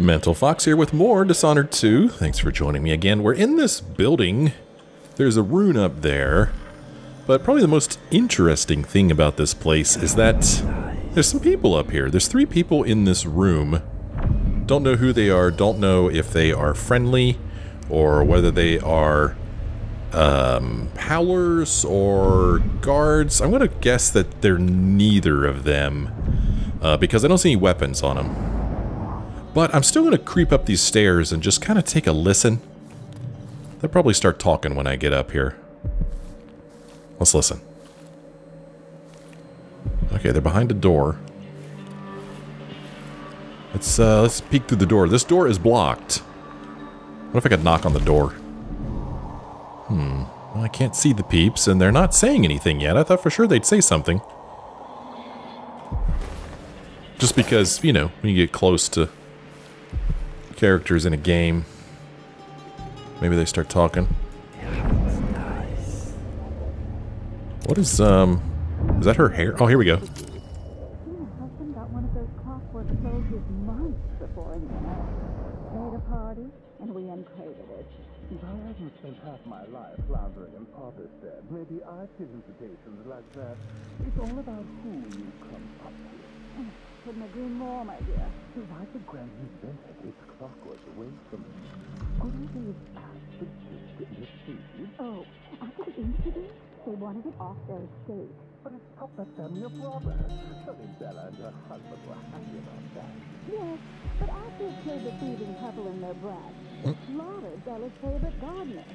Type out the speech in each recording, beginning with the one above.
Mental Fox here with more Dishonored 2. Thanks for joining me again. We're in this building. There's a rune up there. But probably the most interesting thing about this place is that there's some people up here. There's 3 people in this room. Don't know who they are. Don't know if they are friendly or whether they are howlers or guards. I'm going to guess that they're neither of them because I don't see any weapons on them. But I'm still going to creep up these stairs and just kind of take a listen. They'll probably start talking when I get up here. Let's listen. Okay, they're behind a door. Let's peek through the door. This door is blocked. What if I could knock on the door? Well, I can't see the peeps, and they're not saying anything yet. I thought for sure they'd say something. Just because, you know, when you get close to characters in a game, maybe they start talking. What is that her hair? Oh, here we go. My husband got one of those Clockwork soldiers months before internet. Made a party, and we uncrated it. If I hadn't spent half my life floundering in Potterstead, maybe I'd get invitations like that. It's all about who you come up with. Couldn't agree more, my dear. So why the Grand invented its clockwork away from me? Couldn't they have asked the kids to intercede? Oh, after the incident, they wanted it off their estate. But it's not that family of brother. Surely Bella and her husband were happy about that. Yes, but after it killed the thieving couple in their brat, it slaughtered Bella's favorite gardener.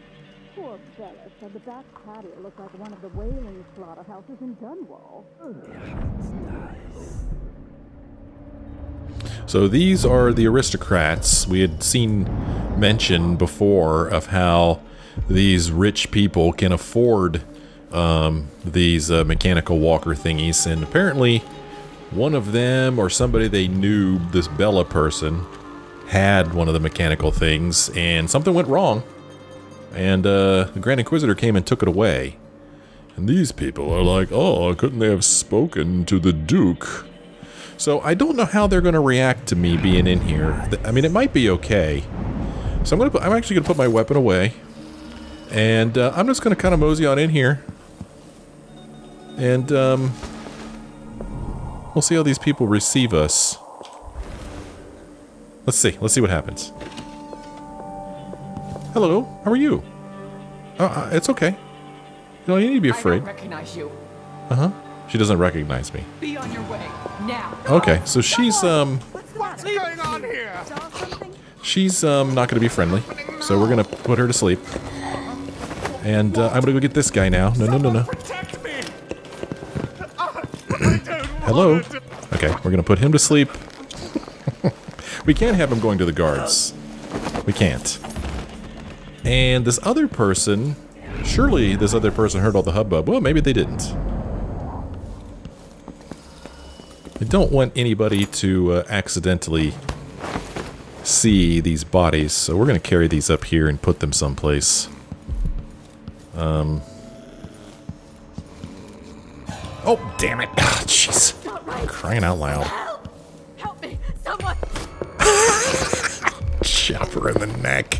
Poor Bella said the back patio looked like one of the whaling slaughterhouses in Dunwall. So these are the aristocrats. We had seen mention before of how these rich people can afford these mechanical walker thingies, and apparently one of them or somebody they knew, this Bella person, had one of the mechanical things, and something went wrong, and the Grand Inquisitor came and took it away. And these people are like, oh, couldn't they have spoken to the Duke? So I don't know how they're going to react to me being in here. I mean, it might be okay. So I'm actually going to put my weapon away, and I'm just going to kind of mosey on in here. And, we'll see how these people receive us. Let's see what happens. Hello, how are you? It's okay. You don't need to be afraid. I don't recognize you. Uh-huh. She doesn't recognize me. Be on your way, now. Okay, so she's, What's going on here? she's, not gonna be friendly. So we're gonna put her to sleep. And, I'm gonna go get this guy now. No. Protect me! Hello? Okay, we're gonna put him to sleep. We can't have him going to the guards. We can't. And this other person... Surely this other person heard all the hubbub. Well, maybe they didn't. I don't want anybody to accidentally see these bodies, so we're gonna carry these up here and put them someplace. Oh, damn it. Ah, jeez. Crying out loud. Help me, someone. Chop her in the neck.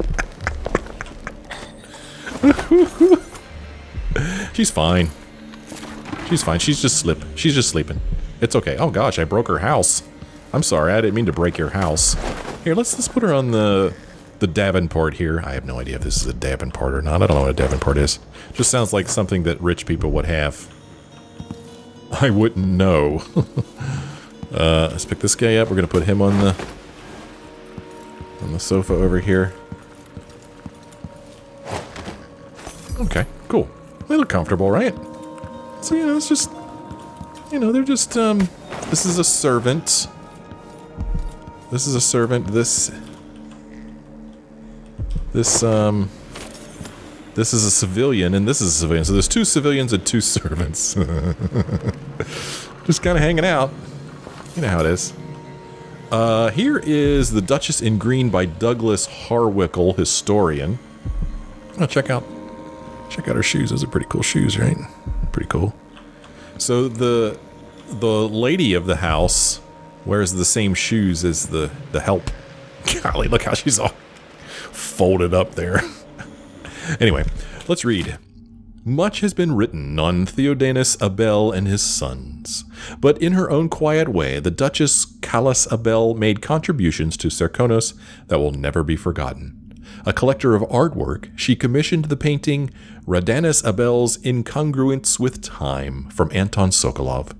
She's fine. She's fine. She's just sleeping. It's okay. Oh gosh, I broke her house. I'm sorry. I didn't mean to break your house. Here, let's put her on the Davenport here. I have no idea if this is a Davenport or not. I don't know what a Davenport is. Just sounds like something that rich people would have. I wouldn't know. Let's pick this guy up. We're gonna put him on the sofa over here. Okay, cool. They look comfortable, right? So, you know, it's just... You know, they're just, this is a servant. This is a servant. This is a civilian, and this is a civilian. So there's 2 civilians and 2 servants. Just kind of hanging out. You know how it is. Here is The Duchess in Green by Douglas Harwickle, historian. Oh, check out her shoes. Those are pretty cool shoes, right? Pretty cool. So the lady of the house wears the same shoes as the help. Golly, look how she's all folded up there. Anyway, let's read. Much has been written on Theodanis Abel and his sons, but in her own quiet way, the Duchess Callas Abel made contributions to Serkonos that will never be forgotten. A collector of artwork, she commissioned the painting Radanis Abel's Incongruence with Time from Anton Sokolov.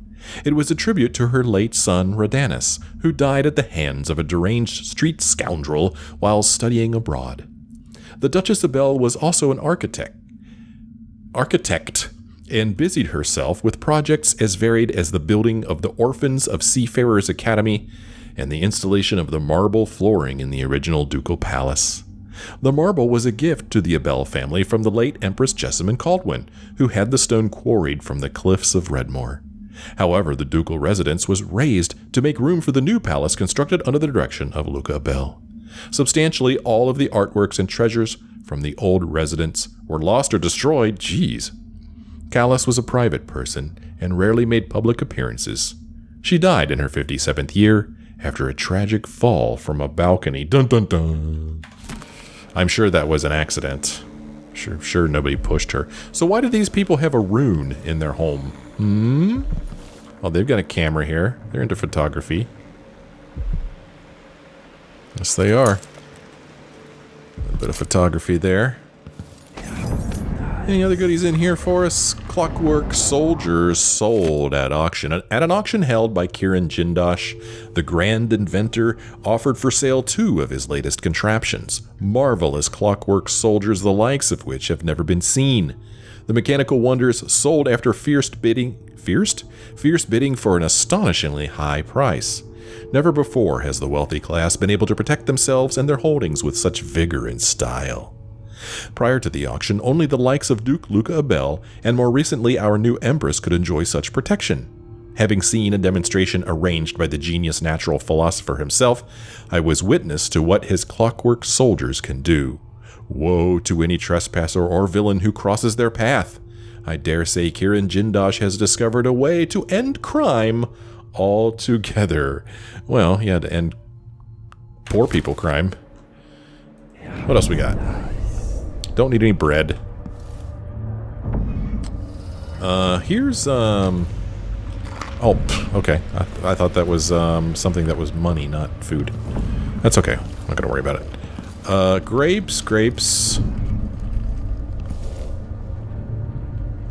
It was a tribute to her late son Radanis, who died at the hands of a deranged street scoundrel while studying abroad. The Duchess Abel was also an architect, and busied herself with projects as varied as the building of the Orphans of Seafarers Academy and the installation of the marble flooring in the original ducal palace. The marble was a gift to the Abel family from the late Empress Emily Kaldwin, who had the stone quarried from the cliffs of Redmore. However, the ducal residence was razed to make room for the new palace constructed under the direction of Luca Abel. Substantially all of the artworks and treasures from the old residence were lost or destroyed. Jeez. Callas was a private person and rarely made public appearances. She died in her 57th year after a tragic fall from a balcony. Dun dun dun. I'm sure that was an accident. Sure nobody pushed her. So why do these people have a rune in their home? Oh, they've got a camera here. They're into photography. Yes, they are. A little bit of photography there. Any other goodies in here for us? Clockwork soldiers sold at auction. At an auction held by Kiran Jindosh, the grand inventor offered for sale 2 of his latest contraptions. Marvelous clockwork soldiers, the likes of which have never been seen. The mechanical wonders sold after fierce bidding for an astonishingly high price. Never before has the wealthy class been able to protect themselves and their holdings with such vigor and style. Prior to the auction, only the likes of Duke Luca Abel and more recently our new Empress could enjoy such protection. Having seen a demonstration arranged by the genius natural philosopher himself, I was witness to what his clockwork soldiers can do. Woe to any trespasser or villain who crosses their path. I dare say Kiran Jindosh has discovered a way to end crime altogether. Well, yeah, to end poor people crime. What else we got? Don't need any bread. Here's, oh, okay. I thought that was, something that was money, not food. That's okay. I'm not gonna worry about it. Grapes.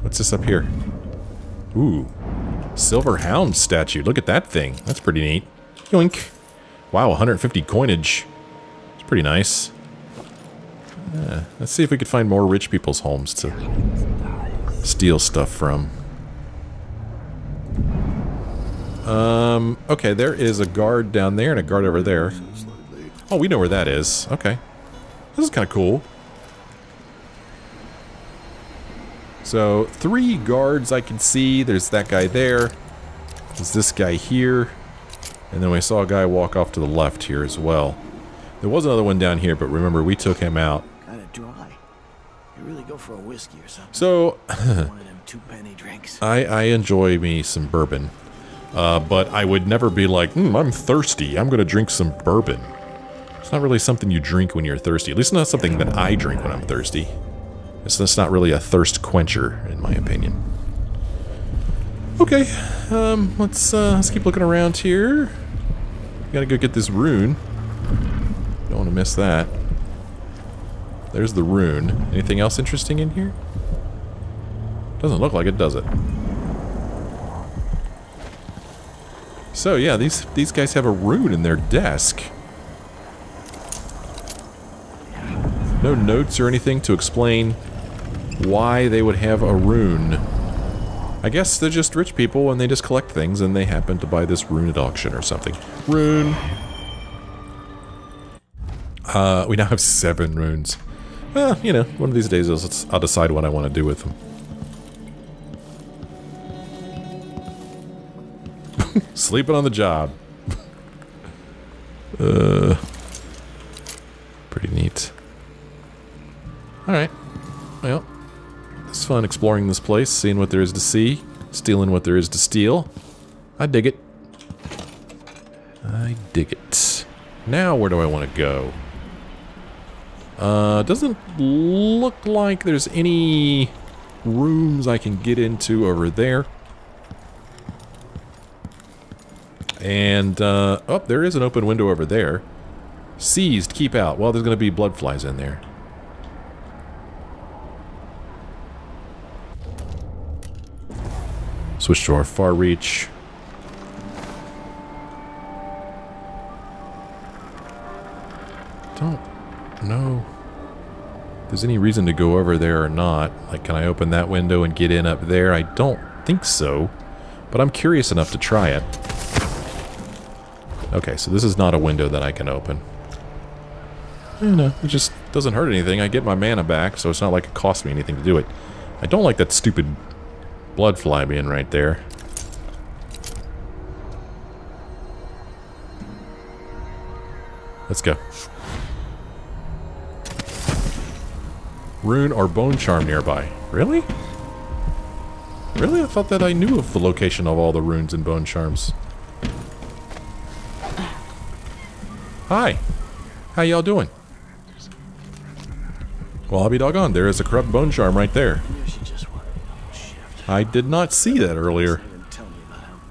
What's this up here? Ooh. Silver Hound statue. Look at that thing. That's pretty neat. Yoink. Wow, 150 coinage. It's pretty nice. Let's see if we could find more rich people's homes to steal stuff from. Okay, there is a guard down there and a guard over there. Oh, we know where that is. Okay. This is kind of cool. So, 3 guards I can see. There's that guy there. There's this guy here. And then we saw a guy walk off to the left here as well. There was another one down here, but remember, we took him out. Kinda dry. You really go for a whiskey or something. So, one of them 2-penny drinks. I enjoy me some bourbon. But I would never be like, I'm thirsty. I'm going to drink some bourbon. It's not really something you drink when you're thirsty. At least not something that I drink when I'm thirsty. It's not really a thirst quencher, in my opinion. Okay, let's keep looking around here. Gotta go get this rune. Don't want to miss that. There's the rune. Anything else interesting in here? Doesn't look like it, does it? So yeah, these guys have a rune in their desk. No notes or anything to explain why they would have a rune. I guess they're just rich people and they just collect things and they happen to buy this rune at auction or something. Rune! We now have 7 runes. Well, you know, one of these days I'll decide what I want to do with them. Sleeping on the job. Pretty neat. Alright. Well, it's fun exploring this place, seeing what there is to see, stealing what there is to steal. I dig it. I dig it. Now where do I want to go? Doesn't look like there's any rooms I can get into over there. And, oh, there is an open window over there. Seized, keep out. Well, there's going to be blood flies in there. Switch to our far reach. Don't know if there's any reason to go over there or not. Like, can I open that window and get in up there? I don't think so, but I'm curious enough to try it. Okay, so this is not a window that I can open. No, it just doesn't hurt anything. I get my mana back, so it's not like it costs me anything to do it. I don't like that stupid blood fly being right there. Let's go. Rune or bone charm nearby. Really? Really? I thought that I knew of the location of all the runes and bone charms. Hi. How y'all doing? Well, I'll be doggone. There is a corrupt bone charm right there. I did not see that earlier.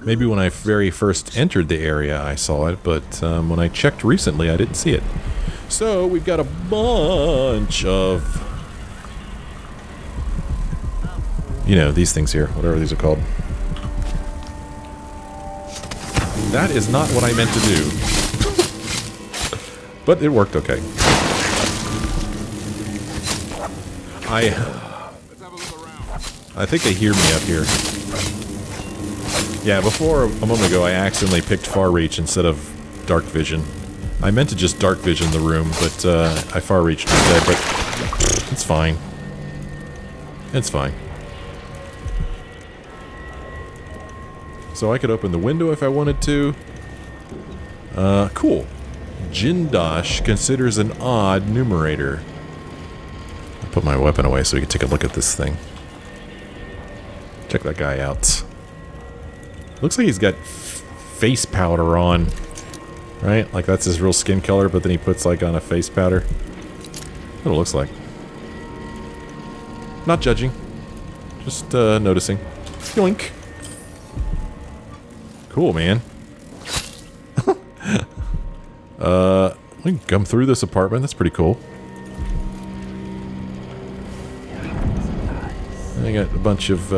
Maybe when I very first entered the area I saw it, but when I checked recently I didn't see it. So we've got a bunch of... you know, these things here, whatever these are called. That is not what I meant to do. But it worked okay. I think they hear me up here. Yeah, before, a moment ago, I accidentally picked Far Reach instead of Dark Vision. I meant to just Dark Vision the room, but I Far Reached instead, but it's fine. It's fine. So I could open the window if I wanted to. Cool. Jindosh considers an odd numerator. I'll put my weapon away so we can take a look at this thing. Check that guy out. Looks like he's got face powder on. Right? Like that's his real skin color, but then he puts like on a face powder. That's what it looks like. Not judging. Just noticing. Yoink. Cool, man. We can come through this apartment. That's pretty cool. I got a bunch of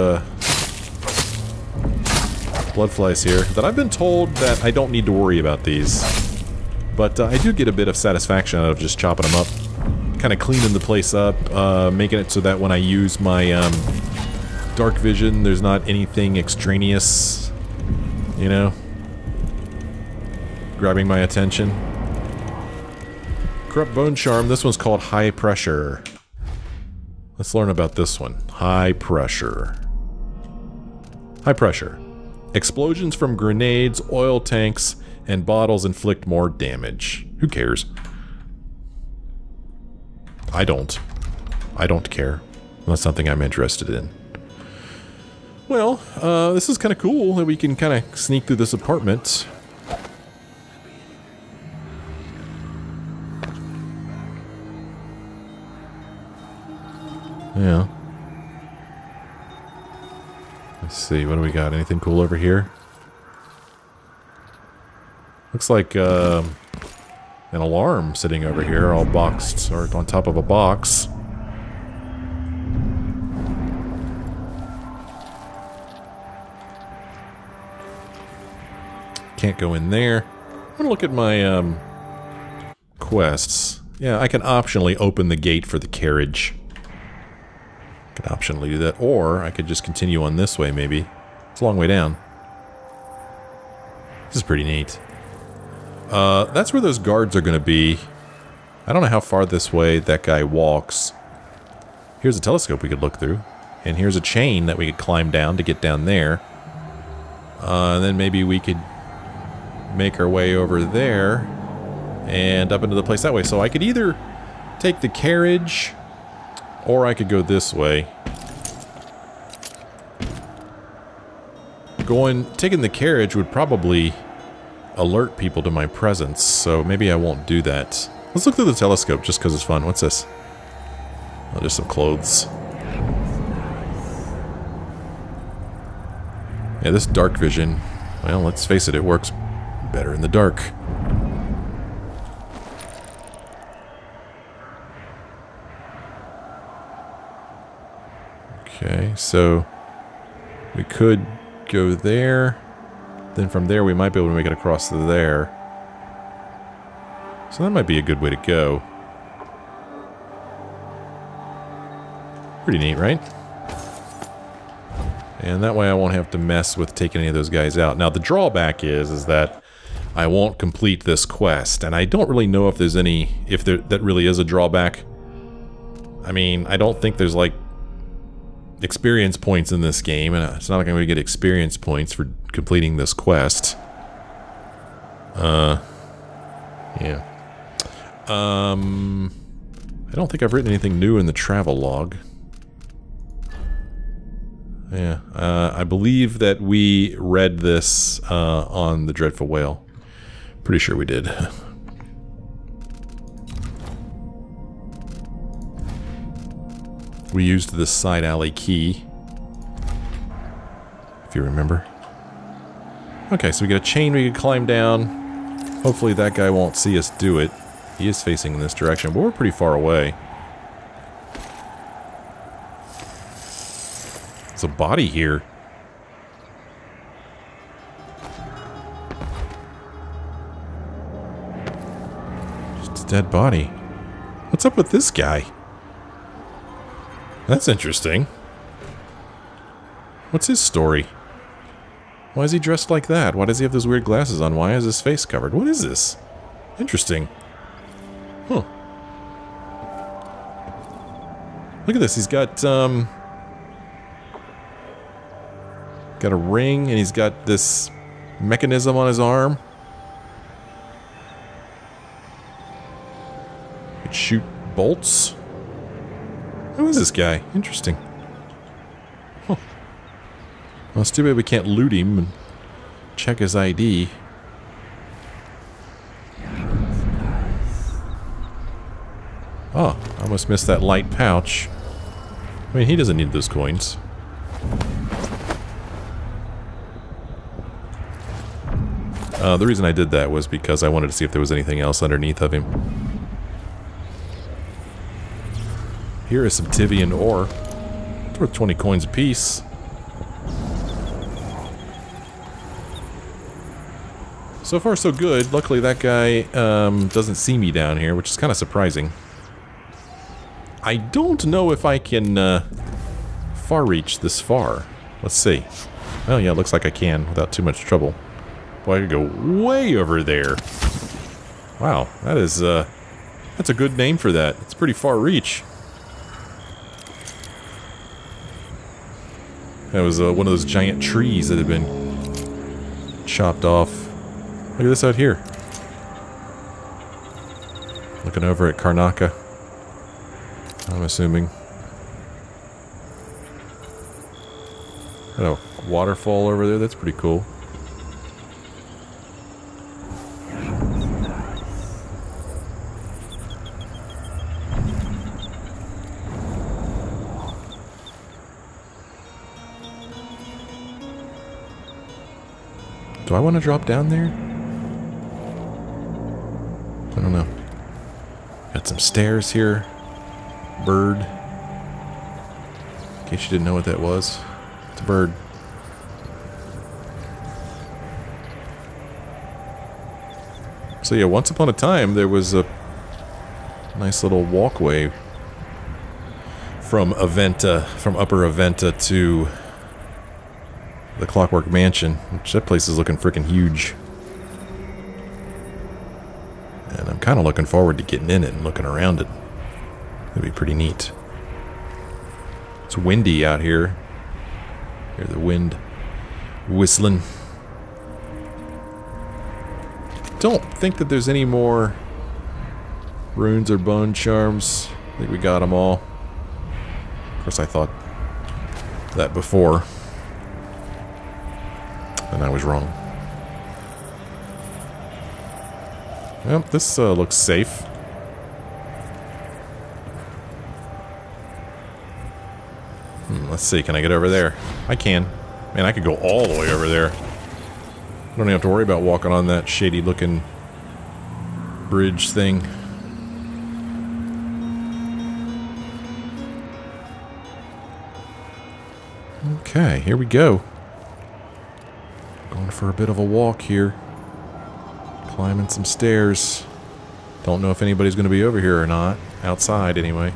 blood flies here that I've been told that I don't need to worry about these. But I do get a bit of satisfaction out of just chopping them up. Kind of cleaning the place up, making it so that when I use my dark vision, there's not anything extraneous, you know, grabbing my attention. Corrupt Bone Charm, this one's called High Pressure. Let's learn about this one. High Pressure. High Pressure. Explosions from grenades, oil tanks, and bottles inflict more damage. Who cares? I don't. I don't care. That's something I'm interested in. Well, this is kind of cool that we can kind of sneak through this apartment. Yeah. Let's see, what do we got? Anything cool over here? Looks like an alarm sitting over here, all boxed, or on top of a box. Can't go in there. I'm gonna look at my quests. Yeah, I can optionally open the gate for the carriage. I could optionally do that, or I could just continue on this way, maybe. It's a long way down. This is pretty neat. That's where those guards are going to be. I don't know how far this way that guy walks. Here's a telescope we could look through. And here's a chain that we could climb down to get down there. And then maybe we could make our way over there and up into the place that way. So I could either take the carriage, or I could go this way. Taking the carriage would probably alert people to my presence, so maybe I won't do that. Let's look through the telescope just because it's fun. What's this? Oh, just some clothes. Yeah, this dark vision, well, let's face it, it works better in the dark. Okay, so we could go there. Then from there we might be able to make it across to there. So that might be a good way to go. Pretty neat, right? And that way I won't have to mess with taking any of those guys out. Now the drawback is that I won't complete this quest, and I don't really know if there's any, that really is a drawback. I mean, I don't think there's like experience points in this game, and it's not like I'm going to get experience points for completing this quest. Yeah. I don't think I've written anything new in the travel log. Yeah, I believe that we read this on the Dreadful Whale. Pretty sure we did. We used this side alley key, if you remember. Okay, so we got a chain we can climb down. Hopefully that guy won't see us do it. He is facing in this direction, but we're pretty far away. There's a body here. Just a dead body. What's up with this guy? That's interesting. What's his story? Why is he dressed like that? Why does he have those weird glasses on? Why is his face covered? What is this? Interesting. Huh. Look at this. He's got, got a ring, and he's got this mechanism on his arm. Could shoot bolts. Who is this guy? Interesting. Huh. Well, it's too bad we can't loot him and check his ID. Oh, I almost missed that light pouch. I mean, he doesn't need those coins. The reason I did that was because I wanted to see if there was anything else underneath of him. Here is some Tivian ore. It's worth 20 coins apiece. So far, so good. Luckily, that guy doesn't see me down here, which is kind of surprising. I don't know if I can far reach this far. Let's see. Oh, yeah, it looks like I can without too much trouble. Boy, I could go way over there. Wow, that is, that's a good name for that. It's pretty far reach. That was one of those giant trees that had been chopped off. Look at this out here. Looking over at Karnaka, I'm assuming. Got a waterfall over there, that's pretty cool. Do I want to drop down there? I don't know. Got some stairs here. Bird. In case you didn't know what that was. It's a bird. So yeah, once upon a time there was a nice little walkway from Upper Aventa to the Clockwork Mansion, which that place is looking freaking huge. And I'm kind of looking forward to getting in it and looking around it. It'd be pretty neat. It's windy out here. Hear the wind whistling. Don't think that there's any more runes or bone charms. I think we got them all. Of course, I thought that before. And I was wrong. Well, this looks safe. Let's see, can I get over there? I can. Man, I could go all the way over there. I don't even have to worry about walking on that shady looking bridge thing. Okay, here we go. Going for a bit of a walk here. Climbing some stairs. Don't know if anybody's going to be over here or not. Outside, anyway.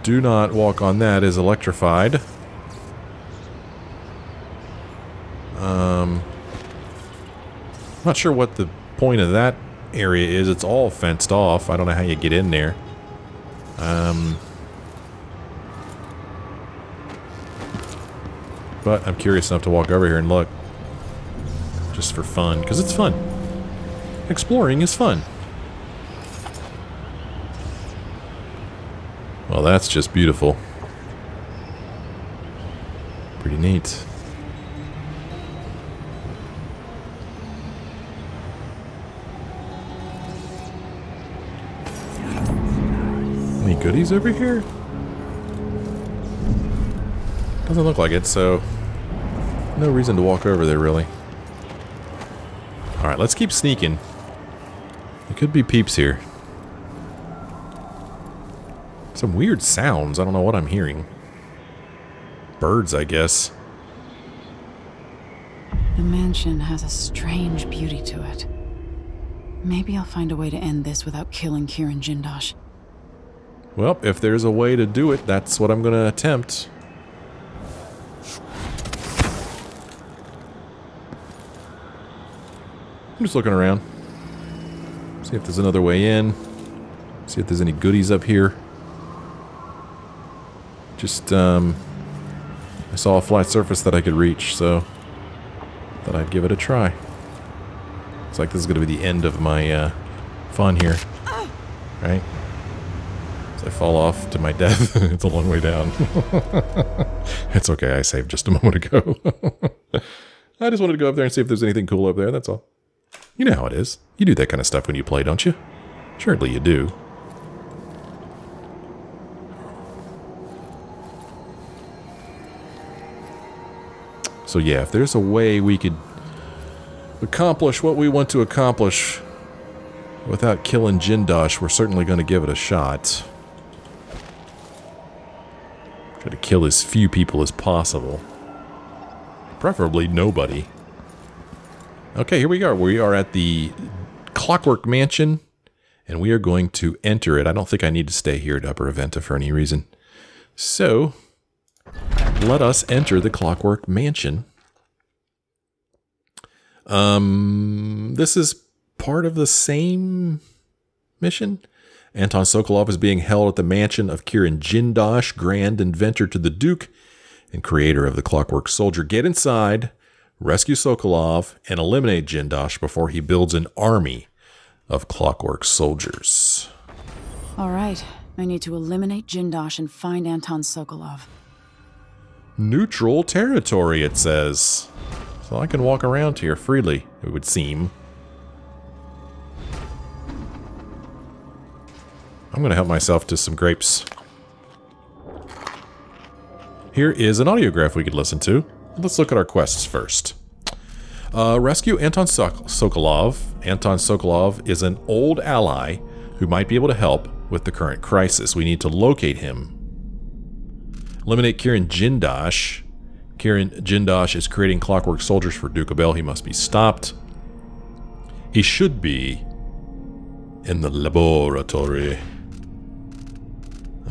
Do not walk on that, is electrified. Not sure what the point of that area is. It's all fenced off. I don't know how you get in there. But I'm curious enough to walk over here and look. Just for fun, because it's fun. Exploring is fun. Well, that's just beautiful. Pretty neat. Any goodies over here? Doesn't look like it, so no reason to walk over there, really. Alright, let's keep sneaking. There could be peeps here. Some weird sounds. I don't know what I'm hearing. Birds, I guess. The mansion has a strange beauty to it. Maybe I'll find a way to end this without killing Kieran Jindosh. Well, if there's a way to do it, that's what I'm going to attempt. I'm just looking around. See if there's another way in. See if there's any goodies up here. Just, I saw a flat surface that I could reach, so thought I'd give it a try. Looks like this is going to be the end of my fun here. Right? As I fall off to my death. It's a long way down. It's okay, I saved just a moment ago. I just wanted to go up there and see if there's anything cool up there, that's all. You know how it is. You do that kind of stuff when you play, don't you? Surely you do. So yeah, if there's a way we could accomplish what we want to accomplish without killing Jindosh, we're certainly going to give it a shot. Try to kill as few people as possible. Preferably nobody. Okay, here we are. We are at the Clockwork Mansion, and we are going to enter it. I don't think I need to stay here at Upper Aventa for any reason. So, let us enter the Clockwork Mansion. This is part of the same mission. Anton Sokolov is being held at the mansion of Kieran Jindosh, Grand Inventor to the Duke and creator of the Clockwork Soldier. Get inside, rescue Sokolov, and eliminate Jindosh before he builds an army of Clockwork Soldiers. All right, I need to eliminate Jindosh and find Anton Sokolov. Neutral territory, it says. So I can walk around here freely, it would seem. I'm going to help myself to some grapes. Here is an audiograph we could listen to. Let's look at our quests first. Rescue Anton Sokolov. Anton Sokolov is an old ally who might be able to help with the current crisis. We need to locate him. Eliminate Kieran Jindosh. Kieran Jindosh is creating Clockwork Soldiers for Duke Abel. He must be stopped. He should be in the laboratory.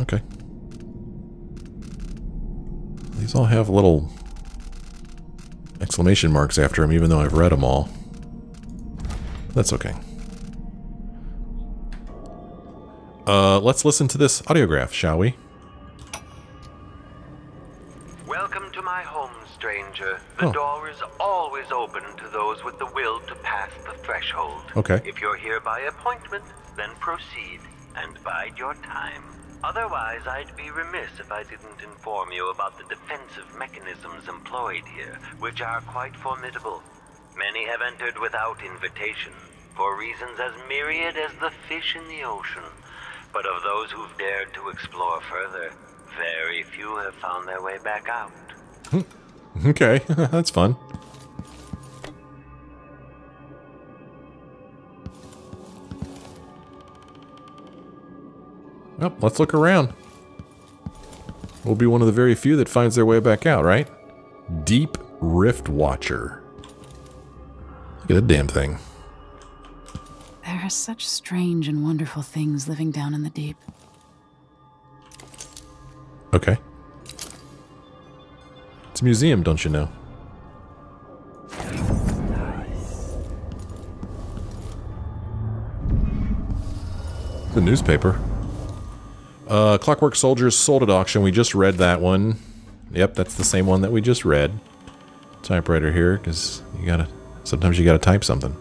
Okay. These all have little exclamation marks after them, even though I've read them all. That's okay. Let's listen to this audiograph, shall we? Welcome to my home, stranger. The door is always open to those with the will to pass the threshold. Okay. If you're here by appointment, then proceed and bide your time. Otherwise, I'd be remiss if I didn't inform you about the defensive mechanisms employed here, which are quite formidable. Many have entered without invitation, for reasons as myriad as the fish in the ocean. But of those who've dared to explore further, very few have found their way back out. Okay, that's fun. Well, let's look around. We'll be one of the very few that finds their way back out, right? Deep Rift Watcher. Look at that damn thing. There are such strange and wonderful things living down in the deep. Okay. It's a museum, don't you know? The newspaper. Clockwork Soldiers sold at auction. We just read that one. Yep, that's the same one that we just read. Typewriter here, because you gotta... Sometimes you gotta type something.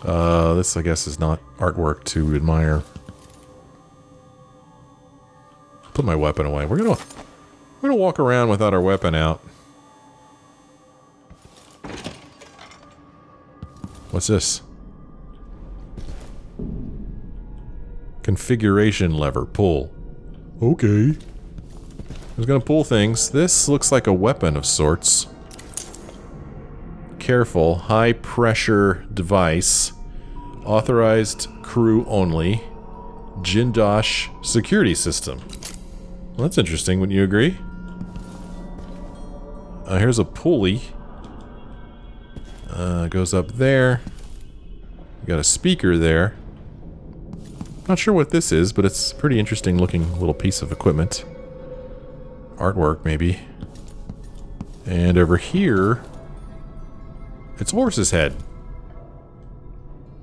This, I guess, is not artwork to admire. Put my weapon away. We're gonna walk around without our weapon out. What's this? Configuration lever. Pull. Okay. I was gonna pull things. This looks like a weapon of sorts. Careful. High pressure device. Authorized crew only. Jindosh security system. Well, that's interesting, wouldn't you agree? Here's a pulley. Goes up there. Got a speaker there. Not sure what this is, but it's a pretty interesting looking little piece of equipment. Artwork, maybe. And over here, it's a horse's head.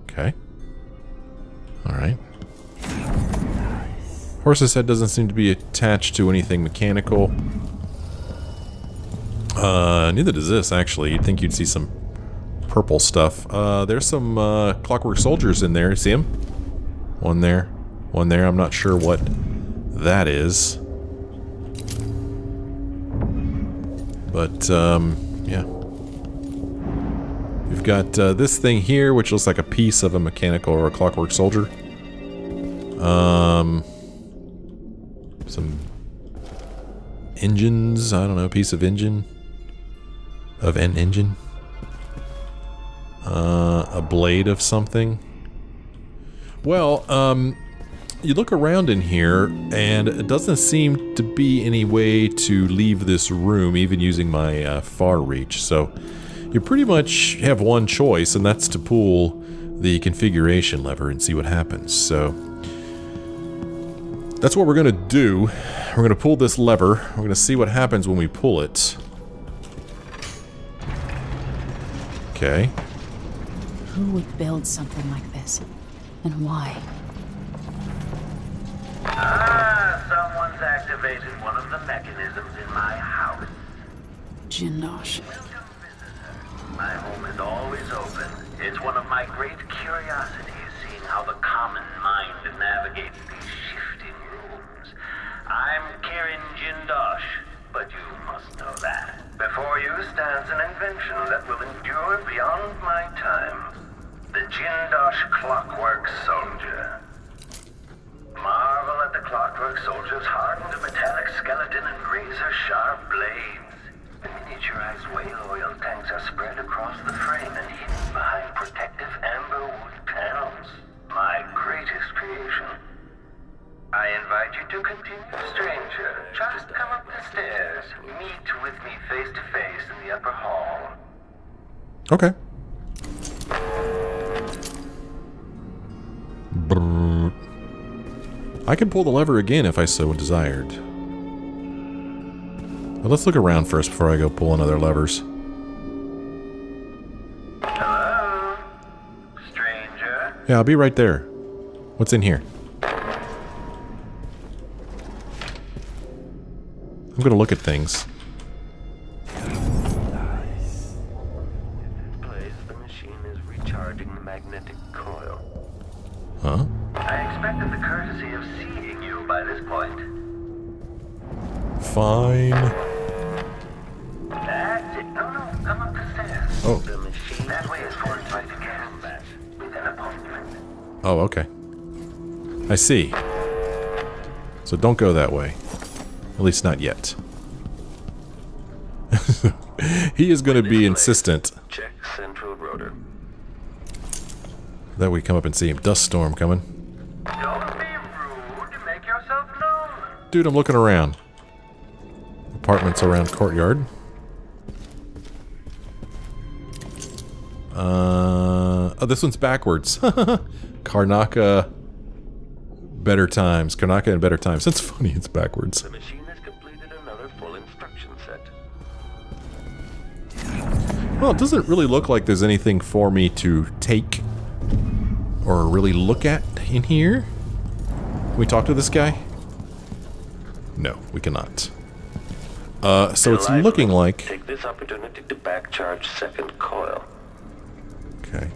Okay. Alright. Horse's head doesn't seem to be attached to anything mechanical. Neither does this, actually. You'd think you'd see some purple stuff. There's some Clockwork Soldiers in there. See them? One there. One there. I'm not sure what that is. But, yeah. We've got this thing here, which looks like a piece of a mechanical or a Clockwork Soldier. Some engines. I don't know, piece of engine. Of an engine. A blade of something. Well, you look around in here, and it doesn't seem to be any way to leave this room, even using my far reach. So you pretty much have one choice, and that's to pull the configuration lever and see what happens. So that's what we're going to do. We're going to pull this lever. We're going to see what happens when we pull it. Okay. Who would build something like this? And why? Someone's activated one of the mechanisms in my house. Jindosh. Welcome, visitor. My home is always open. It's one of my great curiosities, seeing how the common mind navigates these shifting rooms. I'm Jindosh, but you must know that. Before you stands an invention that will endure beyond my time. The Jindosh Clockwork Soldier. Marvel at the Clockwork Soldier's hardened metallic skeleton and razor-sharp blades. The miniaturized whale oil tanks are spread across the frame and hidden behind protective amber wood panels. My greatest creation. I invite you to continue, stranger. Just come up the stairs. Meet with me face to face in the upper hall. Okay. Brrr. I could pull the lever again if I so desired. But let's look around first before I go pulling other levers. Hello? Stranger? Yeah, I'll be right there. What's in here? I'm gonna look at things. The machine is recharging the magnetic coil. Huh? I expected the courtesy of seeing you by this point. Fine. That's it. No, come up the That way is for inviting combat with an appointment. Oh, okay. I see. So don't go that way. At least not yet. He is going to be insistent Check central rotor. that we come up and see him. Dust storm coming. Don't be rude. Make yourself known. Dude, I'm looking around. Apartments around courtyard. Oh, this one's backwards. Karnaka Better Times. Karnaka and Better Times. That's funny, it's backwards. The machine has completed another full instruction set. Well, it doesn't really look like there's anything for me to take or really look at in here. Can we talk to this guy? No, we cannot. So it's looking like... Take this opportunity to backcharge second coil. Okay.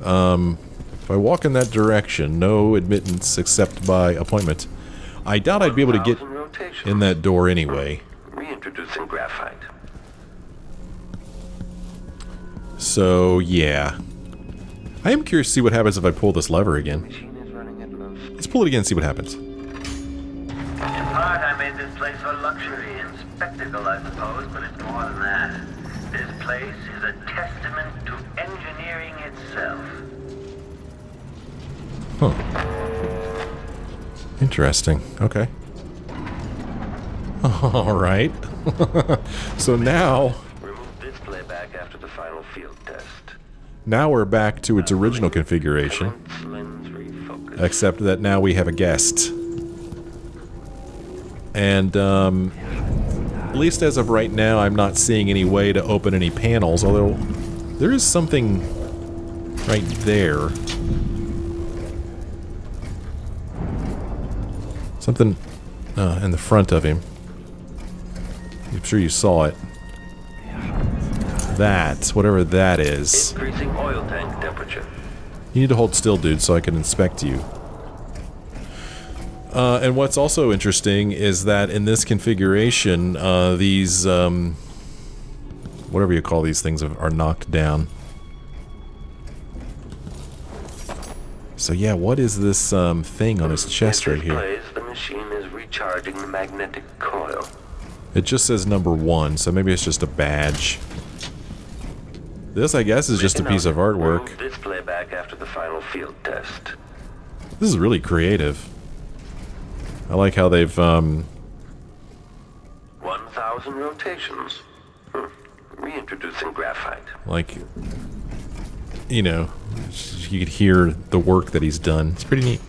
If I walk in that direction, no admittance except by appointment. I doubt I'd be able to get in that door anyway. Reintroducing graphite. So, yeah. I am curious to see what happens if I pull this lever again. Machine is running at low speed. Let's pull it again and see what happens. In part, I made this place for luxury and spectacle, I suppose, but it's more than that. This place is a testament to engineering itself. Huh. Interesting. Okay. Alright. So now... Remove display back after the final field test. Now we're back to its original configuration. Lens refocus. Except that now we have a guest. And, at least as of right now, I'm not seeing any way to open any panels, although there is something right there. Something in the front of him. I'm sure you saw it. That, whatever that is. Increasing oil tank temperature. You need to hold still, dude, so I can inspect you. And what's also interesting is that in this configuration, these, whatever you call these things, are knocked down. So yeah, what is this thing on his chest right here? The machine is recharging the magnetic coil. It just says number 1, so maybe it's just a badge. This, I guess, is just a piece of artwork. Remove display back after the final field test. This is really creative. I like how they've, 1,000 rotations. Reintroducing graphite. like, you know, you could hear the work that he's done. It's pretty neat.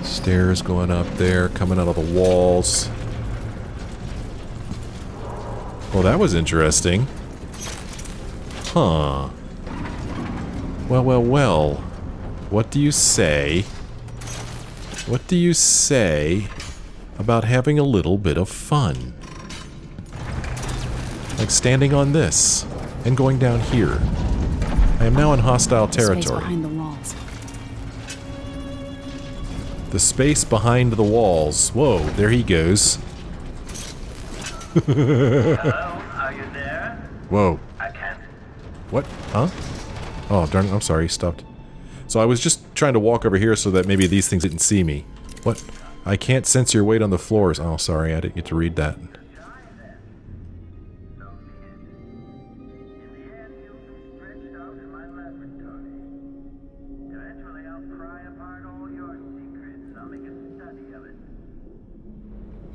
Stairs going up there, coming out of the walls. Well, that was interesting. Huh. Well, well, well. What do you say? What do you say about having a little bit of fun? Like standing on this and going down here. I am now in hostile territory. Space behind the walls. The space behind the walls. Whoa, there he goes. Hello? Are you there? Whoa. I can't. What? Huh? Oh, darn it. I'm sorry. He stopped. So I was just trying to walk over here so that maybe these things didn't see me. What? I can't sense your weight on the floors. Oh, sorry. I didn't get to read that.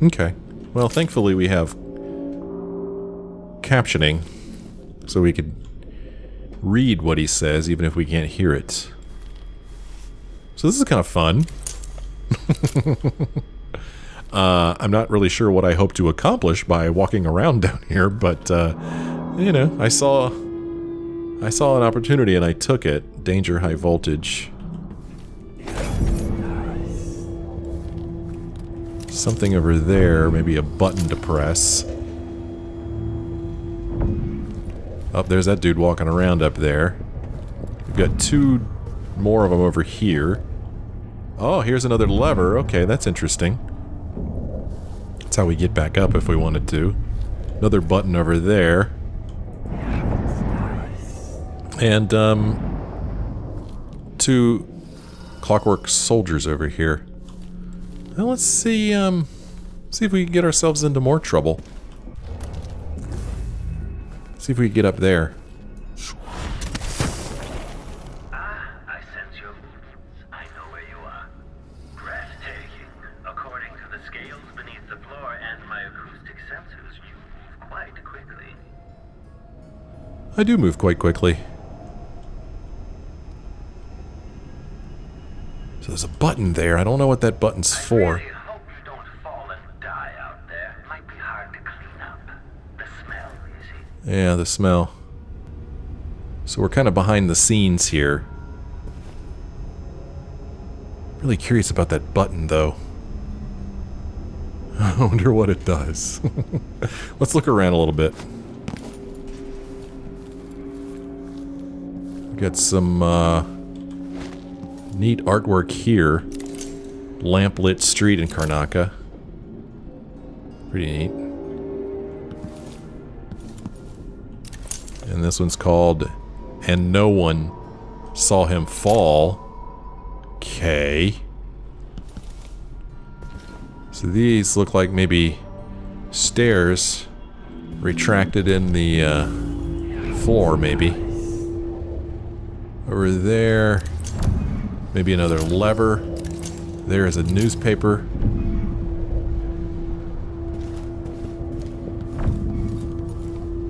Okay. Well, thankfully we have captioning, so we could read what he says, even if we can't hear it. So this is kind of fun. I'm not really sure what I hope to accomplish by walking around down here, but, you know, I saw an opportunity and I took it. Danger, high voltage. Something over there, maybe a button to press. Oh, there's that dude walking around up there. We've got 2 more of them over here. Oh, here's another lever. Okay, that's interesting. That's how we get back up if we wanted to. Another button over there. And, 2 Clockwork soldiers over here. Well, let's see if we can get ourselves into more trouble. See if we can get up there. I sense your movements. I know where you are. Breathtaking. According to the scales beneath the floor and my acoustic sensors, you move quite quickly. I do move quite quickly. So there's a button there. I don't know what that button's for. I really hope you don't fall and die out there. It might be hard to clean up. The smell, you see. Yeah, the smell. So we're kind of behind the scenes here. Really curious about that button, though. I wonder what it does. Let's look around a little bit. Got some neat artwork here. Lamplit street in Karnaca. Pretty neat. And this one's called "And No One Saw Him Fall." Okay. So these look like maybe stairs retracted in the floor, maybe. Over there, maybe another lever. There is a newspaper.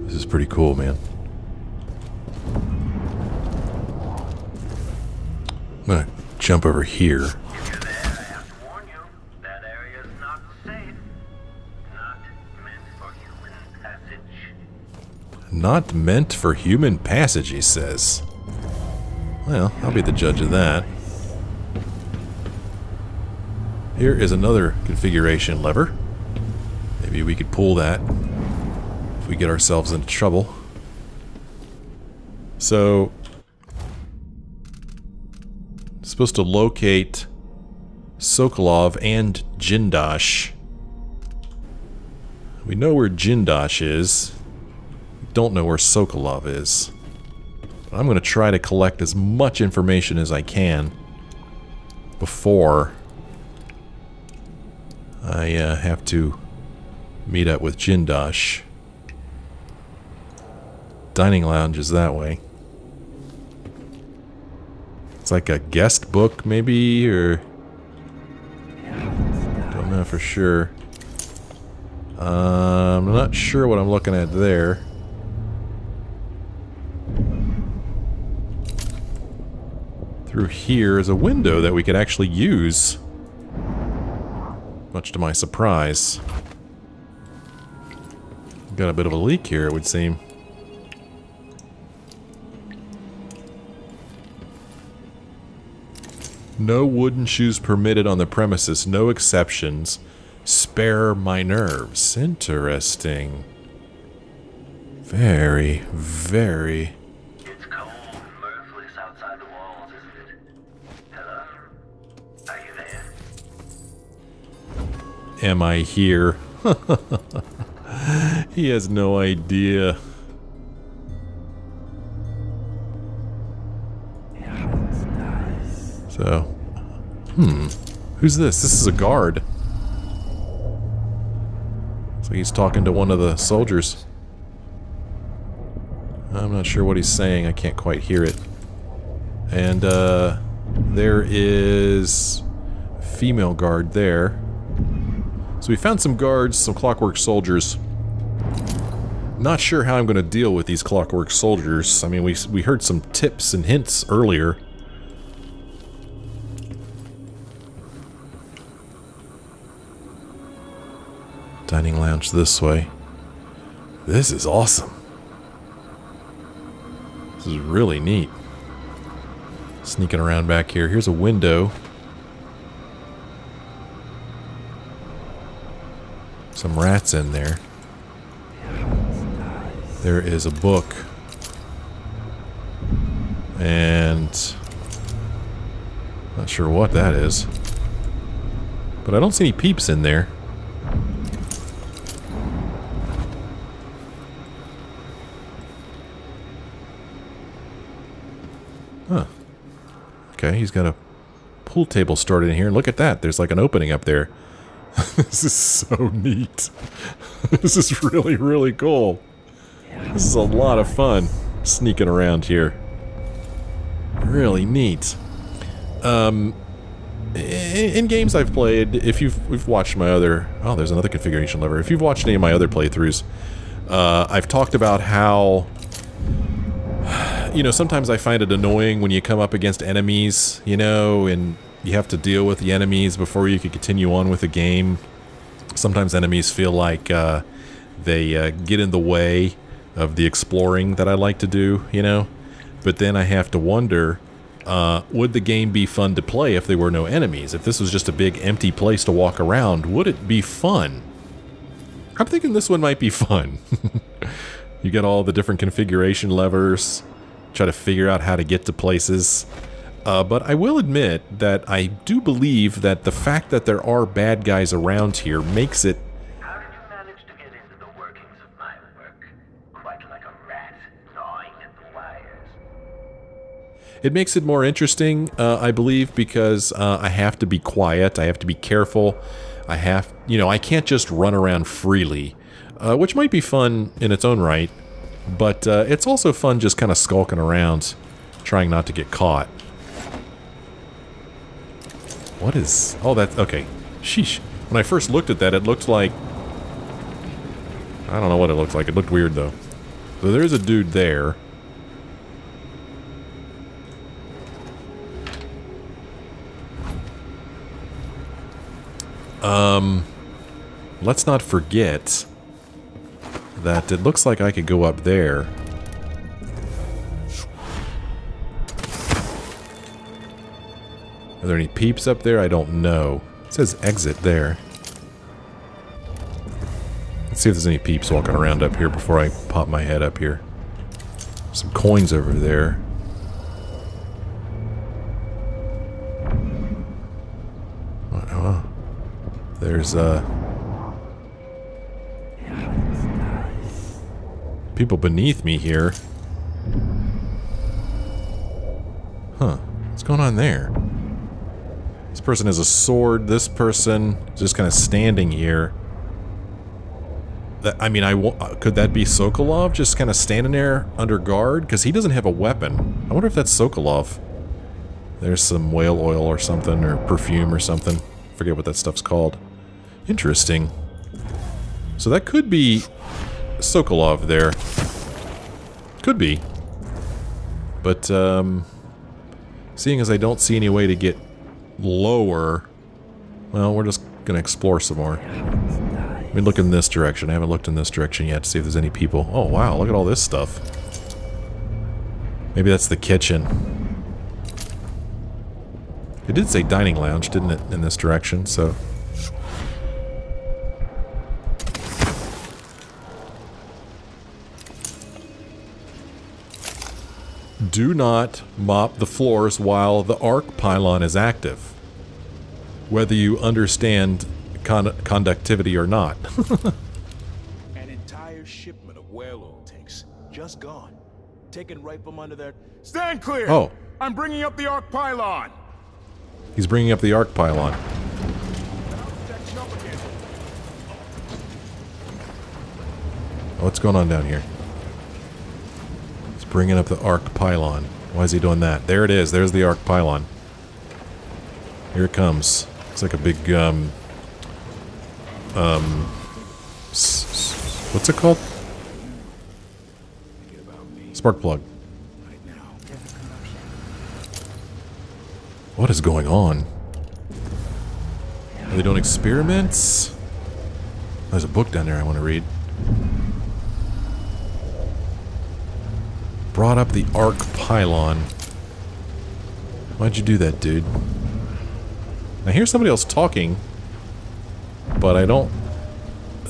This is pretty cool, man. I'm gonna jump over here. If you're there, I have to warn you. That area is not safe. Not meant for human passage. Not meant for human passage, he says. Well, I'll be the judge of that. Here is another configuration lever. Maybe we could pull that if we get ourselves into trouble. So, supposed to locate Sokolov and Jindosh. We know where Jindosh is. We don't know where Sokolov is. I'm going to try to collect as much information as I can before I have to meet up with Jindosh. Dining lounge is that way. It's like a guest book, maybe, or... don't know for sure. I'm not sure what I'm looking at there. Through here is a window that we could actually use. Much to my surprise. Got a bit of a leak here, it would seem. No wooden shoes permitted on the premises, no exceptions. Spare my nerves. Interesting. Very, very... It's cold and mirthless outside the walls, isn't it? Hello? Are you there? Am I here? He has no idea. So, who's this? This is a guard. Looks like he's talking to one of the soldiers. I'm not sure what he's saying. I can't quite hear it. And, there is a female guard there. So we found some guards, some Clockwork soldiers. Not sure how I'm going to deal with these Clockwork soldiers. I mean, we heard some tips and hints earlier. Dining lounge this way. This is awesome. This is really neat. Sneaking around back here. Here's a window. Some rats in there. There is a book. And... not sure what that is. But I don't see any peeps in there. Okay, he's got a pool table started in here. And look at that. There's like an opening up there. This is so neat. This is really, really cool. This is a lot of fun sneaking around here. Really neat. In games I've played, if you've watched my other... Oh, there's another configuration lever. If you've watched any of my other playthroughs, I've talked about how... You know, sometimes I find it annoying when you come up against enemies, you know, and you have to deal with the enemies before you can continue on with the game. Sometimes enemies feel like they get in the way of the exploring that I like to do, you know? But then I have to wonder, would the game be fun to play if there were no enemies? If this was just a big empty place to walk around, would it be fun? I'm thinking this one might be fun. You get all the different configuration levers, try to figure out how to get to places. But I will admit that I do believe that the fact that there are bad guys around here makes it... How did you manage to get into the workings of my work? Quite like a rat gnawing at the wires. It makes it more interesting, I believe, because I have to be quiet, I have to be careful, I have... You know, I can't just run around freely, which might be fun in its own right, but it's also fun just kind of skulking around, trying not to get caught. What is... Oh, that's... Okay. Sheesh. When I first looked at that, it looked like... I don't know what it looked like. It looked weird, though. So there's a dude there. Let's not forget that it looks like I could go up there. Are there any peeps up there? I don't know. It says exit there. Let's see if there's any peeps walking around up here before I pop my head up here. Some coins over there. Oh, there's people beneath me here. Huh. What's going on there? This person has a sword. This person is just kind of standing here. I mean, could that be Sokolov just kind of standing there under guard? Because he doesn't have a weapon. I wonder if that's Sokolov. There's some whale oil or something, or perfume or something. Forget what that stuff's called. Interesting. So that could be Sokolov there. Could be. But, seeing as I don't see any way to get lower, well, we're just gonna explore some more. Let me look in this direction. I haven't looked in this direction yet to see if there's any people. Oh, wow, look at all this stuff. Maybe that's the kitchen. It did say dining lounge, didn't it, in this direction, so... Do not mop the floors while the arc pylon is active. Whether you understand conductivity or not. An entire shipment of whale oil tanks. Just gone. Taken right from under there. Stand clear! Oh. I'm bringing up the arc pylon! He's bringing up the arc pylon. What's going on down here? He's bringing up the arc pylon. Why is he doing that? There it is. There's the arc pylon. Here it comes. It's like a big, what's it called? Spark plug. What is going on? Are they doing experiments? There's a book down there I want to read. Brought up the arc pylon. Why'd you do that, dude? I hear somebody else talking, but I don't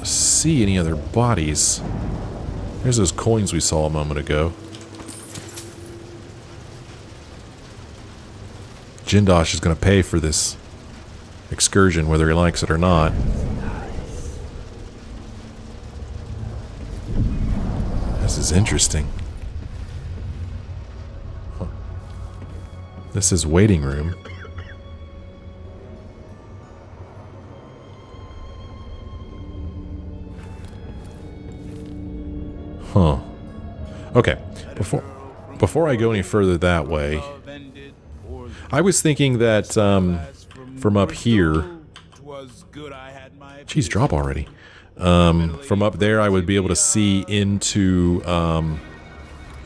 see any other bodies. There's those coins we saw a moment ago. Jindosh is going to pay for this excursion, whether he likes it or not. This is interesting. Huh. This is waiting room. Huh. Okay. Before I go any further that way, I was thinking that from up here... Geez, drop already. From up there I would be able to see into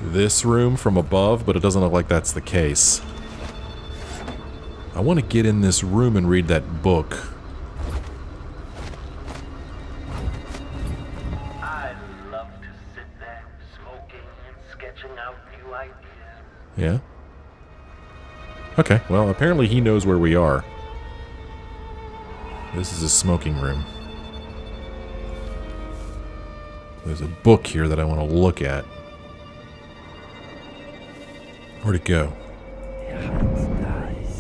this room from above, but it doesn't look like that's the case. I want to get in this room and read that book. I love to sit there, smoking and sketching out new ideas. Yeah? Okay, well, apparently he knows where we are. This is a smoking room. There's a book here that I want to look at. Where'd it go?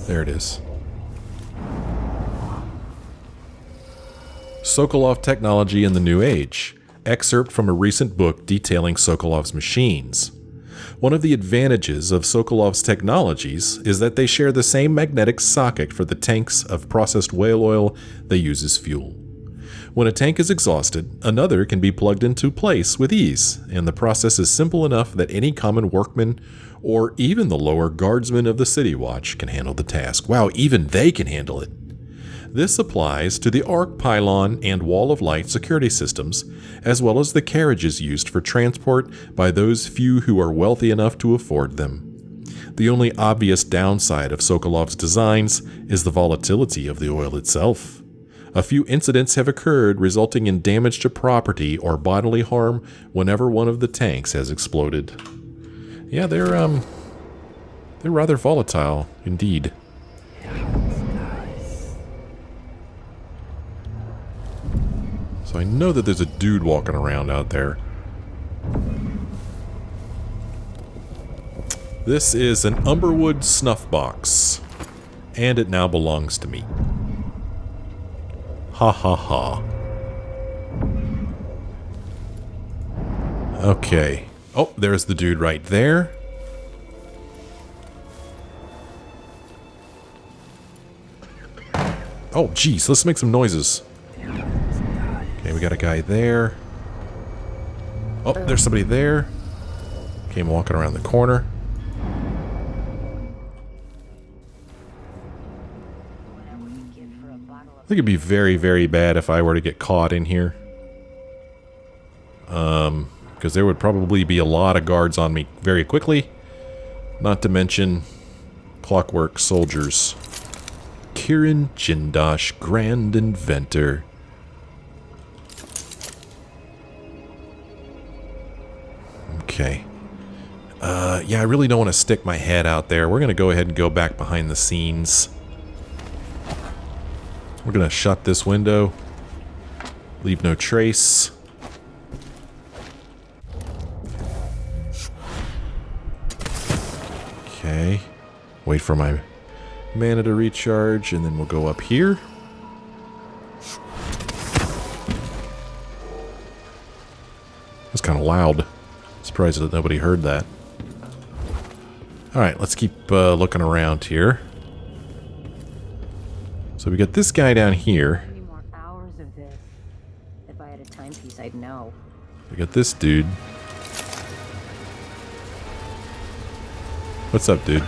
There it is. Sokolov Technology in the New Age. Excerpt from a recent book detailing Sokolov's machines. One of the advantages of Sokolov's technologies is that they share the same magnetic socket for the tanks of processed whale oil they use as fuel. When a tank is exhausted, another can be plugged into place with ease, and the process is simple enough that any common workman or even the lower guardsmen of the City Watch can handle the task. Wow, even they can handle it. This applies to the arc pylon and wall of light security systems, as well as the carriages used for transport by those few who are wealthy enough to afford them. The only obvious downside of Sokolov's designs is the volatility of the oil itself. A few incidents have occurred, resulting in damage to property or bodily harm whenever one of the tanks has exploded. Yeah, they're rather volatile, indeed. So I know that there's a dude walking around out there. This is an Umberwood snuff box, and it now belongs to me. Ha ha ha. Okay. Oh, there's the dude right there. Oh, geez, let's make some noises. Okay, we got a guy there. Oh, there's somebody there. Came walking around the corner. I think it'd be very, very bad if I were to get caught in here. Because there would probably be a lot of guards on me very quickly. Not to mention Clockwork soldiers. Kirin Jindosh, Grand Inventor. Okay. Yeah, I really don't want to stick my head out there. We're going to go ahead and go back behind the scenes. We're going to shut this window. Leave no trace. Okay. Wait for my mana to recharge, and then we'll go up here. That's kind of loud. Surprised that nobody heard that. Alright, let's keep looking around here. So we got this guy down here. How many more hours of this? If I had a timepiece, I'd know. We got this dude. What's up, dude?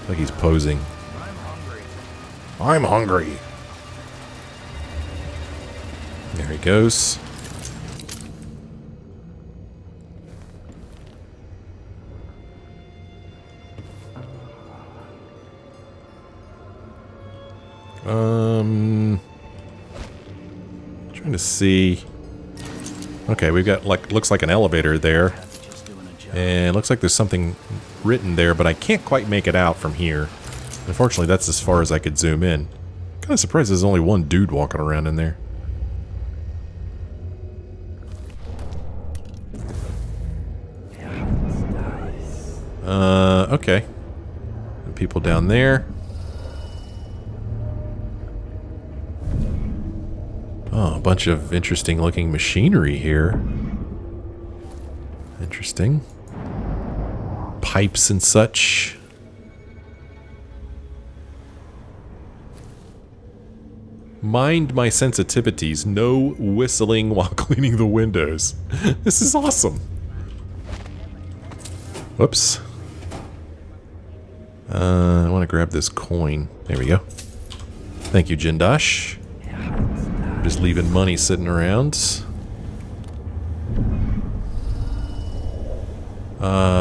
Like he's posing. I'm hungry. I'm hungry. There he goes. Trying to see. Okay, we've got looks like an elevator there. And looks like there's something written there, but I can't quite make it out from here. Unfortunately, that's as far as I could zoom in. Kind of surprised there's only one dude walking around in there. Okay. And people down there. Oh, a bunch of interesting looking machinery here. Interesting. pipes and such. Mind my sensitivities. No whistling while cleaning the windows. This is awesome. Whoops. I want to grab this coin. There we go. Thank you, Jindosh. Just leaving money sitting around.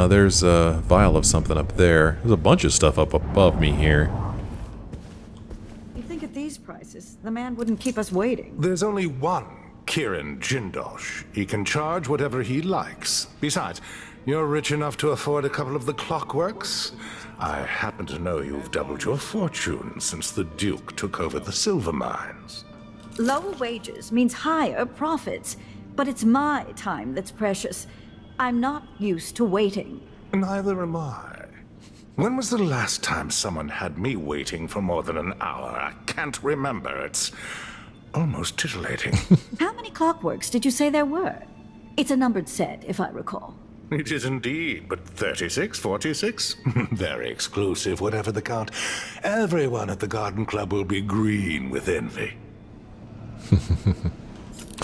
There's a vial of something up there. There's a bunch of stuff up above me here. You think at these prices, the man wouldn't keep us waiting? There's only one Kirin Jindosh. He can charge whatever he likes. Besides, you're rich enough to afford a couple of the Clockworks. I happen to know you've doubled your fortune since the Duke took over the silver mines. Lower wages means higher profits, but it's my time that's precious. I'm not used to waiting. Neither am I. When was the last time someone had me waiting for more than an hour? I can't remember. It's almost titillating. How many Clockworks did you say there were? It's a numbered set, if I recall. It is indeed, but 36, 46? Very exclusive, whatever the count. Everyone at the Garden Club will be green with envy.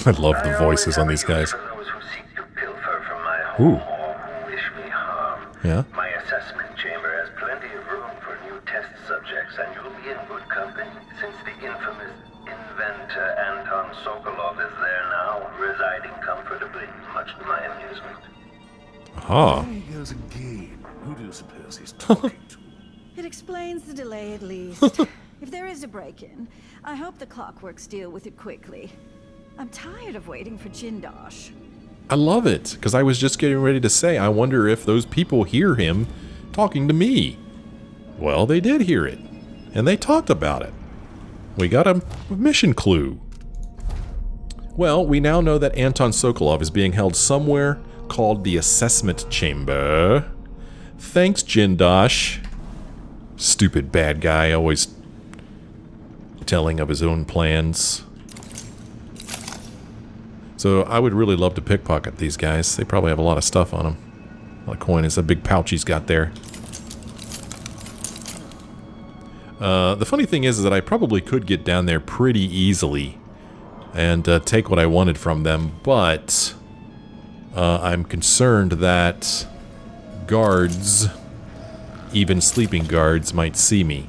I love the voices on these guys. Ooh. Yeah? My assessment chamber has plenty of room for new test subjects, and you'll be in good company, since the infamous inventor Anton Sokolov is there now, residing comfortably, much to my amusement. Huh. There he goes again. Who do you suppose he's talking to? It explains the delay at least. If there is a break-in, I hope the Clockworks deal with it quickly. I'm tired of waiting for Jindosh. I love it, because I was just getting ready to say, I wonder if those people hear him talking to me. Well, they did hear it, and they talked about it. We got a mission clue. Well, we now know that Anton Sokolov is being held somewhere called the Assessment Chamber. Thanks, Jindosh. Stupid bad guy, always telling of his own plans. So I would really love to pickpocket these guys. They probably have a lot of stuff on them. A lot of coin. It's a big pouch he's got there. The funny thing is that I probably could get down there pretty easily and take what I wanted from them, but I'm concerned that guards, even sleeping guards, might see me.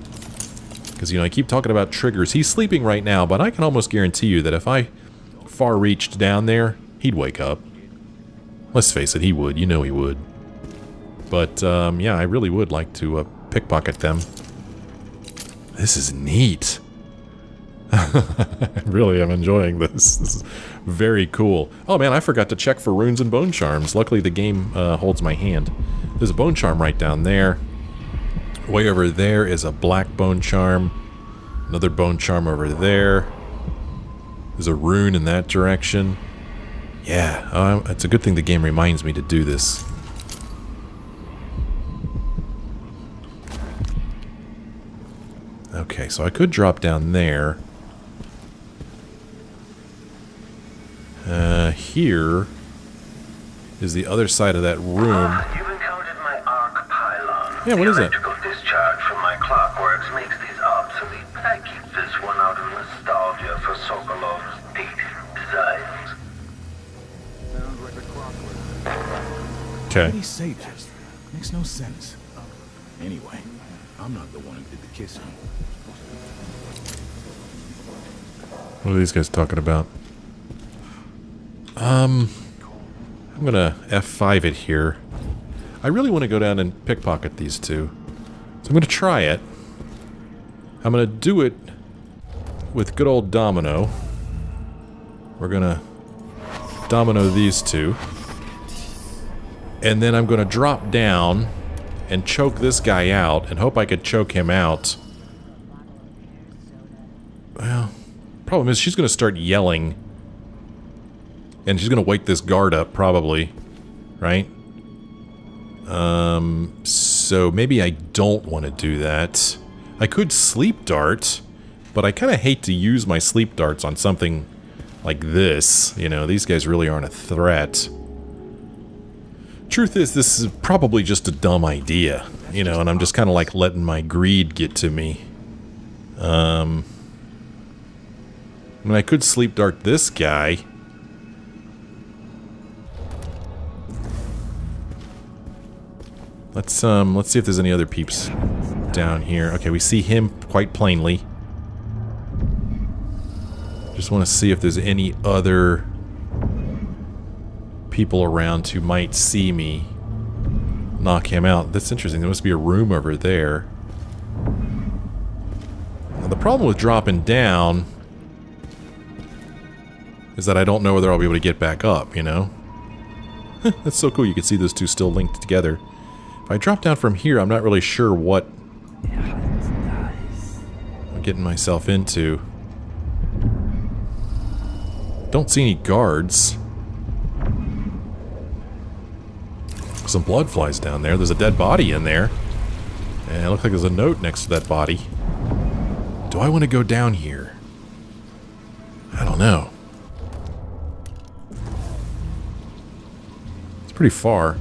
Because, you know, I keep talking about triggers. He's sleeping right now, but I can almost guarantee you that if I far reached down there, he'd wake up. Let's face it, he would. You know he would. But, yeah, I really would like to pickpocket them. This is neat. I really am enjoying this. This is very cool. Oh man, I forgot to check for runes and bone charms. Luckily the game holds my hand. There's a bone charm right down there. Way over there is a black bone charm. Another bone charm over there. There's a rune in that direction. Yeah, it's a good thing the game reminds me to do this. Okay, so I could drop down there. Here is the other side of that room. You've encountered my arc pylon. Yeah, what is it? The electrical discharge from my Clockworks makes these obsolete, but I keep this one out of nostalgia for Sokolov's dated designs. Sounds like a clockwork. Okay. What did he say that? Makes no sense. Anyway, I'm not the one who did the kissing. What are these guys talking about? I'm gonna F5 it here. I really want to go down and pickpocket these two. So I'm gonna try it. I'm gonna do it with good old Domino. We're gonna domino these two. And then I'm gonna drop down and choke this guy out and hope I could choke him out. Well, problem is she's gonna start yelling. And she's gonna wake this guard up, probably. Right? So maybe I don't want to do that. I could sleep dart, but I kind of hate to use my sleep darts on something like this. You know, these guys really aren't a threat. truth is, this is probably just a dumb idea, you know, and I'm just kind of like letting my greed get to me. I mean, I could sleep dart this guy. Let's see if there's any other peeps down here. Okay, we see him quite plainly. Just want to see if there's any other people around who might see me knock him out. That's interesting. There must be a room over there. Now, the problem with dropping down is that I don't know whether I'll be able to get back up, you know? That's so cool. You can see those two still linked together. If I drop down from here, I'm not really sure what I'm getting myself into. Don't see any guards. Some blood flies down there. There's a dead body in there. And it looks like there's a note next to that body. Do I want to go down here? I don't know. It's pretty far.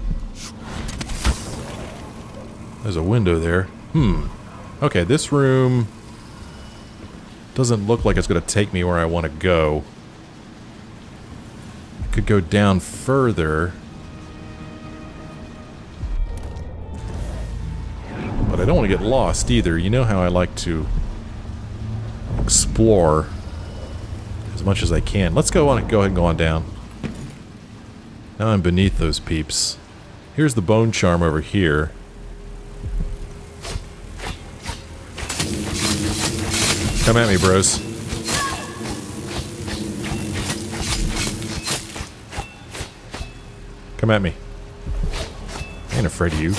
There's a window there. Okay, this room doesn't look like it's going to take me where I want to go. I could go down further. But I don't want to get lost either. You know how I like to explore as much as I can. Let's go ahead and go on down. Now I'm beneath those peeps. Here's the bone charm over here. Come at me, bros. Come at me. I ain't afraid of you.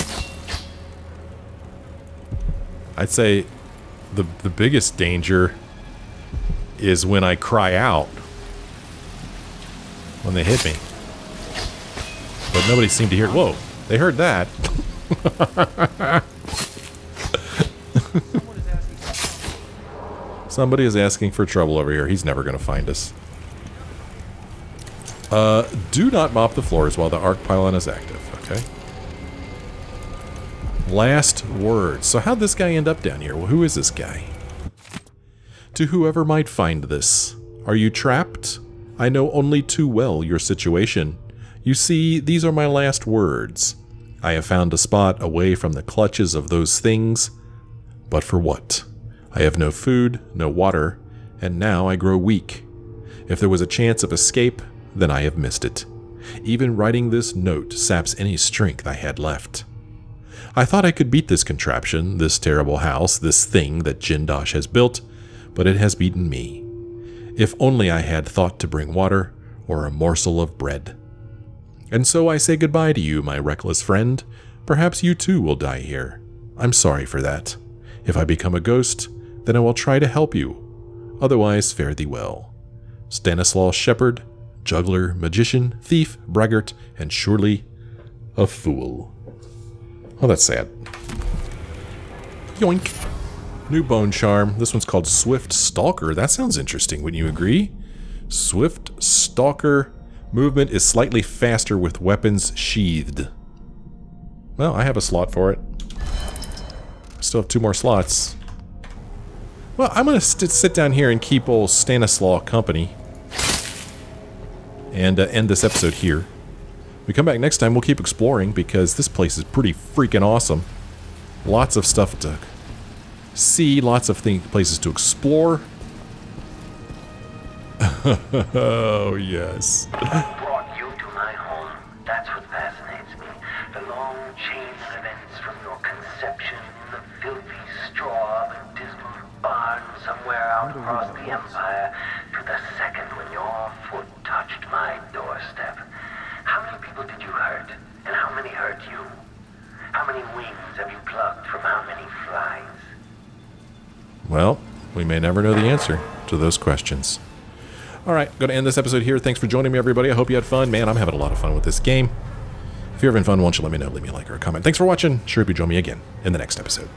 I'd say the biggest danger is when I cry out when they hit me. But nobody seemed to hear. Whoa, they heard that. Somebody is asking for trouble over here. He's never going to find us. Do not mop the floors while the arc pylon is active, okay? Last words. So how'd this guy end up down here? Well, who is this guy? To whoever might find this, are you trapped? I know only too well your situation. You see, these are my last words. I have found a spot away from the clutches of those things. But for what? I have no food, no water, and now I grow weak. If there was a chance of escape, then I have missed it. Even writing this note saps any strength I had left. I thought I could beat this contraption, this terrible house, this thing that Jindosh has built, but it has beaten me. If only I had thought to bring water or a morsel of bread. And so I say goodbye to you, my reckless friend. Perhaps you too will die here. I'm sorry for that. If I become a ghost, then I will try to help you. Otherwise, fare thee well. Stanislaus Shepherd, juggler, magician, thief, braggart, and surely a fool. Oh, that's sad. Yoink. New bone charm. This one's called Swift Stalker. That sounds interesting, wouldn't you agree? Swift Stalker. Movement is slightly faster with weapons sheathed. Well, I have a slot for it. Still have 2 more slots. Well, I'm going to sit down here and keep old Stanislaus company. And end this episode here. We come back next time, we'll keep exploring because this place is pretty freaking awesome. Lots of stuff to see, lots of places to explore. Oh, yes. I brought you to my home. That's what fascinates me. The long chain of events from your conception in the filthy straw of a dismal barn somewhere out across the Empire to the second when your foot touched my doorstep. How many people did you hurt? And how many hurt you? How many wings have you plucked from how many flies? Well, we may never know the answer to those questions. Alright, going to end this episode here. Thanks for joining me, everybody. I hope you had fun. Man, I'm having a lot of fun with this game. If you're having fun, why don't you let me know? Leave me a like or a comment. Thanks for watching. Sure hope you join me again in the next episode.